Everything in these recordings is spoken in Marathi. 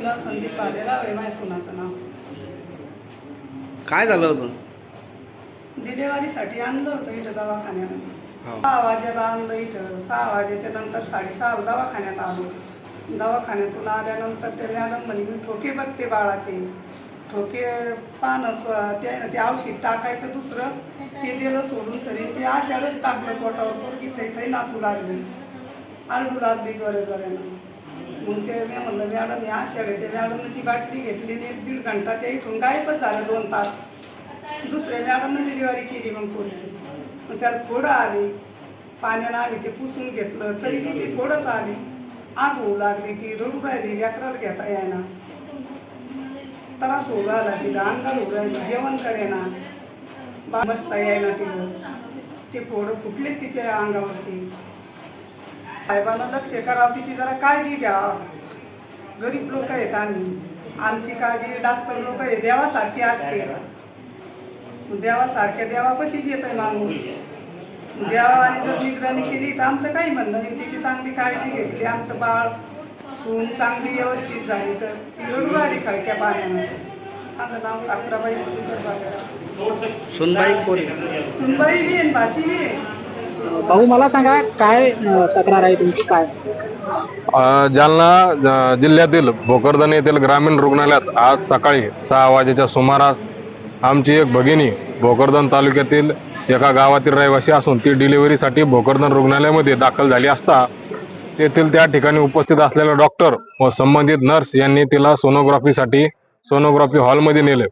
शीला संदीप भालेराव आहे माझ्या सुनाचं नाव. काय झालं होतं? डिलेव्हरीसाठी आणलं होतं इथं दवाखान्यामध्ये. हो. 6 वाजेला आणलं इथं. 6 वाजेच्या नंतर 6:30 दवाखान्यात आलो. दवाखान्यातून आल्यानंतर ते मॅडम म्हणे मी ठोके बघते बाळाचे. ठोके पानं ते औषध टाकायचं दुसरं ते दिलं सोडून सरी ते आशाळच टाकलं पोटावर. पोरगी थै नाचू लागली, आरडू लागली जोऱ्यानं. मग ते मी म्हणलं मॅडम हे आषाढ आहे. ते मॅडमने ती बाटली घेतली आणि 1-1.5 घंटा त्या इथून गायबच झालं 2 तास. दुसऱ्या मॅडमने डिलिव्हरी केली मग पोरीची. मग त्याला फोडं आली. पाण्यानं आम्ही ते पुसून घेतलं तरी मी ते फोडंच आली. आग होऊ लागली, ती रडू राहिली, लेकराला घेता यायना, त्रास होऊ राहिला तिला, अंगाला होऊ राहिली, जेवण करेना, बसता यायना तिला. ते फोडं फुटले तिच्या अंगावरची. साहेबांना लक्ष करावं, तिची जरा काळजी घ्या. गरीब लोक आहेत आम्ही, आमची काळजी डॉक्टर लोक आहे देवासारखी असते. देवासारख्या देवापाशीच येतोय माणूस. देवाने जर निगराणी केली तर आमचं काही म्हणणं नाही. तिची चांगली काळजी घेतली, आमचं बाळ सून चांगली व्यवस्थित झाली तर ती रडू राहिली खळक्या पाण्यानं. माझं नाव साखराबाई मधुकर भालेराव. सुनबाई कोण? सुनबाई बी आहे, भाशी बी आहे. भाऊ मला सांगा काय तक्रार आहे तुमची काय? जालना जिल्ह्यातील भोकरदन येथील ग्रामीण रुग्णालयात आज सकाळी 6 वाजेच्या सुमारास आमची एक भगिनी भोकरदन तालुक्यातील एका गावातील रहिवासी असून ती डिलिव्हरीसाठी भोकरदन रुग्णालयामध्ये दाखल झाली असता तेथील त्या ठिकाणी उपस्थित असलेले डॉक्टर व संबंधित नर्स यांनी तिला सोनोग्राफीसाठी सोनोग्राफी हॉलमध्ये नेले.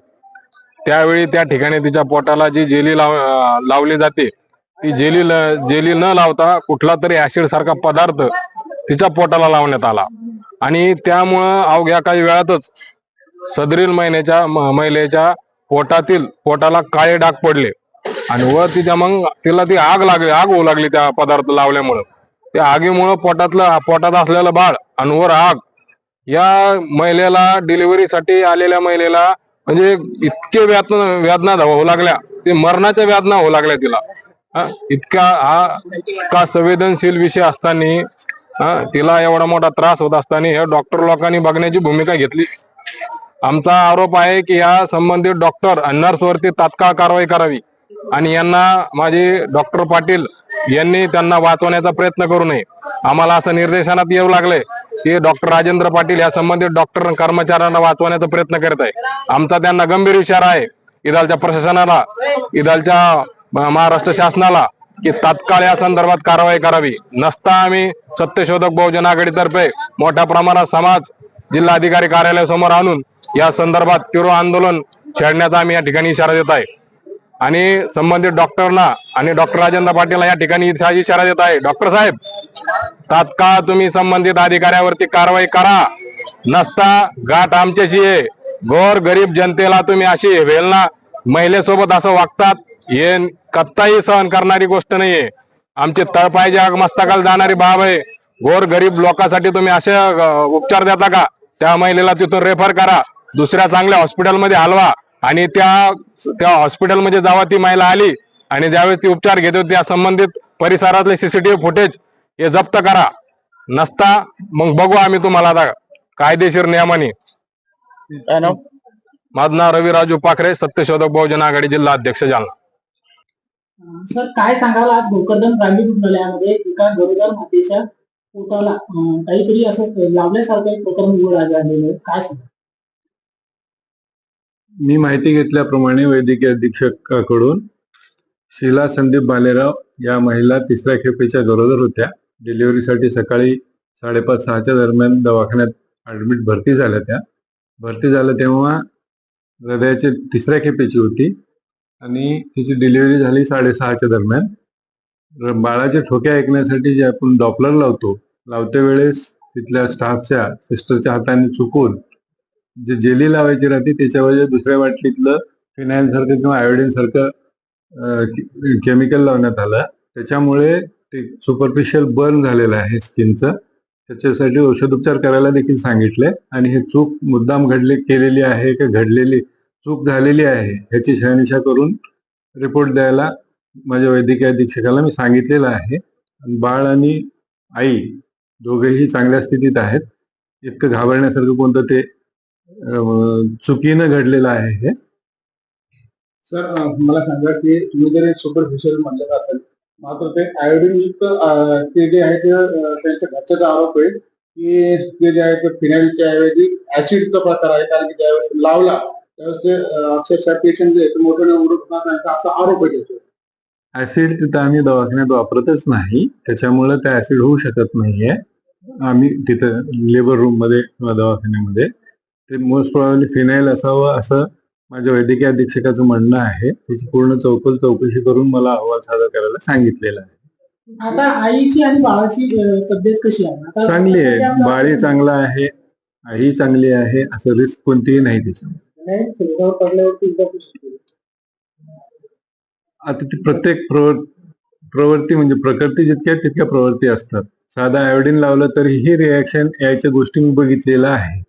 त्यावेळी त्या ठिकाणी तिच्या पोटाला जी जेली लावली जाते ती जेली न लावता कुठला तरी ऍसिड सारखा पदार्थ तिच्या पोटाला लावण्यात आला आणि त्यामुळं अवघ्या काही वेळातच सदरील महिलेच्या पोटाला काळे डाग पडले आणि व तिला ती आग होऊ लागली त्या पदार्थ लावल्यामुळं. त्या आगीमुळं पोटात असलेलं बाळ आणि वर आग या महिलेला डिलिव्हरीसाठी आलेल्या महिलेला म्हणजे इतके वेदना होऊ लागल्या, ते मरणाच्या वेदना होऊ लागल्या तिला. इतका संवेदनशील विषय असताना तिला एवढा मोठा त्रास होत असताना हे डॉक्टर लोकांनी बघण्याची भूमिका घेतली. आमचा आरोप आहे की या संबंधित डॉक्टर आणि नर्स वरती तात्काळ कारवाई करावी आणि यांना माझे डॉक्टर पाटील यांनी त्यांना वाचवण्याचा प्रयत्न करू नये. आम्हाला असं निर्देशनात येऊ लागले की डॉक्टर राजेंद्र पाटील या संबंधित डॉक्टर कर्मचाऱ्यांना वाचवण्याचा प्रयत्न करत आहे. आमचा त्यांना गंभीर इशारा आहे इदालच्या प्रशासनाला, इदालच्या महाराष्ट्र शासनाला की तात्काळ या संदर्भात कारवाई करावी. नसता आम्ही सत्यशोधक बहुजन आघाडीतर्फे मोठ्या प्रमाणात समाज जिल्हाधिकारी कार्यालयासमोर आणून या संदर्भात तीव्र आंदोलन छेडण्याचा आम्ही या ठिकाणी इशारा देत आहे आणि संबंधित डॉक्टरना आणि डॉक्टर राजेंद्र पाटील या ठिकाणी इशारा देत आहे. डॉक्टर साहेब, तात्काळ तुम्ही संबंधित अधिकाऱ्यावरती कारवाई करा. नसता गाठ आमच्याशी आहे. गोर गरीब जनतेला तुम्ही अशी वेलना महिलेसोबत असं वागतात हे कत्ताही सहन करणारी गोष्ट नाहीये. आमचे तळपायच्या मस्तकाला जाणारी बाब आहे. गोर गरीब लोकांसाठी तुम्ही असे उपचार देता का? त्या महिलेला तिथून रेफर करा, दुसऱ्या चांगल्या हॉस्पिटलमध्ये हलवा आणि त्या हॉस्पिटलमध्ये जेव्हा ती महिला आली आणि ज्यावेळेस ती उपचार घेत होती त्या संबंधित परिसरातले सीसीटीव्ही फुटेज हे जप्त करा. नसता मग बघू आम्ही तुम्हाला आता कायदेशीर नियमाने. माझं नाव रवी राजू पाखरे, सत्यशोधक बहुजन आघाडी जिल्हा अध्यक्ष जालना. सर काय सांगाल आज भोकरदन ग्रामीण रुग्णालयामध्ये एका गरोदर मातेच्या पोटाला काहीतरी असं लावल्यासारखं एक प्रकरण उघड झालेलं आहे, काय सांगा? मी माहिती घेतल्याप्रमाणे वैद्यकीय अधीक्षकाकडून शीला संदीप भालेराव या महिला 3ऱ्या खेपेच्या गरोदर होत्या. डिलिव्हरीसाठी सकाळी 5:30-6च्या दरम्यान दवाखान्यात भरती झाल्या. त्या भरती झाल्या तेव्हा हृदयाची 3ऱ्या खेपेची होती आणि तिची डिलिव्हरी झाली 6:30च्या दरम्यान. बाळाचे ठोके ऐकण्यासाठी जे आपण डॉपलर लावते वेळेस तिथल्या स्टाफच्या सिस्टरच्या हाताने चुकून जे जेली लावायची राहते त्याच्यावर दुसऱ्या बाटलीतलं फिनाईल सारखं किंवा आयोडीन सारखं केमिकल लावण्यात आलं. त्याच्यामुळे ते सुपरफिशियल बर्न झालेलं आहे स्किनचं. त्याच्यासाठी औषधोपचार करायला देखील सांगितले आणि हे चूक मुद्दाम केलेली आहे का घडलेली चूक झालेली आहे ह्याची शहानिशा करून रिपोर्ट द्यायला माझ्या वैद्यकीय अधीक्षकाला मी सांगितलेलं आहे. बाळ आणि आई दोघेही चांगल्या स्थितीत आहेत. इतकं घाबरण्यासारखं कोणतं ते चुकीनं घडलेलं आहे हे. सर मला सांगा की तुम्ही जरी सुपरफिशियल म्हणलं असेल मात्र ते आयोडीन युक्त ते जे आहे ते त्यांच्या घरच्याचा आरोप आहे की ते जे आहे ते फिनाईलच्या ऐवजी ऍसिडचा प्रकार आहे, कारण की ज्यावेळेस लावला त्यावेळेस ते अक्षरशः पेशंट जे आहे मोठ्याने उडत त्यांचा असा आरोप आहे त्याच्यावर. ऍसिड तिथं आम्ही दवाखान्यात वापरतच नाही, त्याच्यामुळे ते ऍसिड होऊ शकत नाहीये. आम्ही तिथं लेबर रूम मध्ये किंवा दवाखान्यामध्ये ते मोस्ट प्रॉब्ली फिनाईल असावं असं माझ्या वैद्यकीय अधीक्षकाचं म्हणणं आहे. त्याची पूर्ण चौकशी करून मला अहवाल सादर करायला सांगितलेला आहे. आता आईची आणि बाळाची तब्येत कशी आहे आता? चांगली आहे, सध्या आपल्या- बाळही चांगला आहे, आई चांगली आहे, असं रिस्क कोणतीही नाही त्याच्यामध्ये. नाही, शरीरावर पडल्यावरती एकदा कशी होते? आता ती प्रत्येक प्रवृत्ती म्हणजे प्रकृती जितक्या तितक्या प्रवृत्ती असतात. साधा आयोडीन लावलं तरी ही रिॲक्शन यायच्या गोष्टी मी बघितलेल्या आहे.